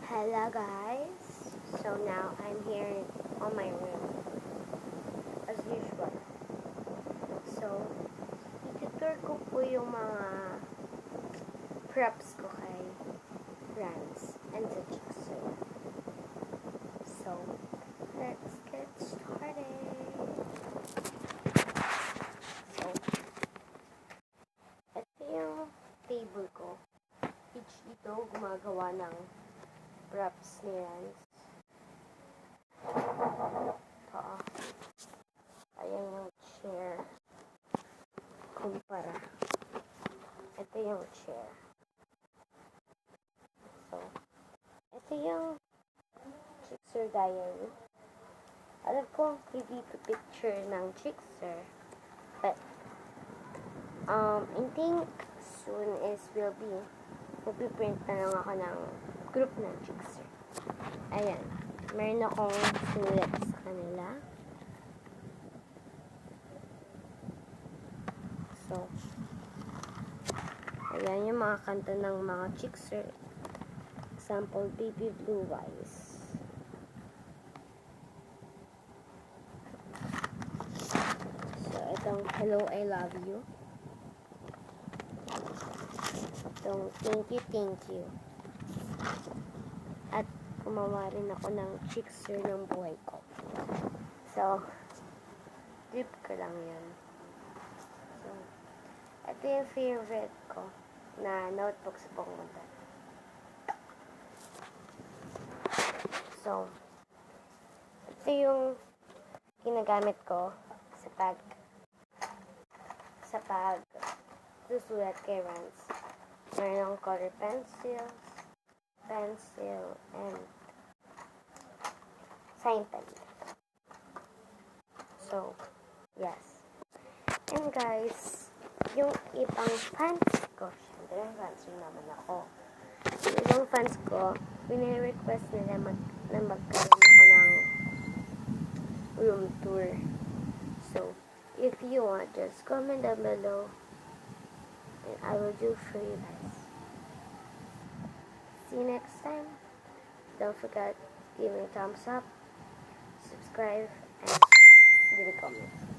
Hello guys, so now I'm here on my room as usual. So, itutur ko po yung mga props ko kay Rans and the Jigsaw. So, let's get started. So, ito yung table ko. Each dito gumagawa ng props ni Rans. Ito. Ayan yung chair. Kumpara. Ito yung chair. So, ito yung Jigsaw diary. Alam ko hindi picture ng Jigsaw. But, I think soon is magpiprint na lang ako ng group ng Jigsaw. Ayan. Meron akong sinulat sa kanila. So, ayan yung mga kanta ng mga Jigsaw. Example, Baby Blue Eyes. So, itong Hello, I Love You. Itong Thank You. At gumawa rin ako ng Jigsaw ng buhay ko. So, trip ko lang yun. So, ito yung favorite ko na notebook sa pangmunta. So, ito yung ginagamit ko sa pag susulat kay Rans. Meron akong color pencil, and sign pen. So, yes. And guys, yung ibang fans ko, syempre fans rin naman ako. Yung ibang fans ko, pini-request nila na magkaroon ako ng room tour. So, if you want, just comment down below and I will do for you guys. See you next time. Don't forget, give me a thumbs up, subscribe, and leave a comment.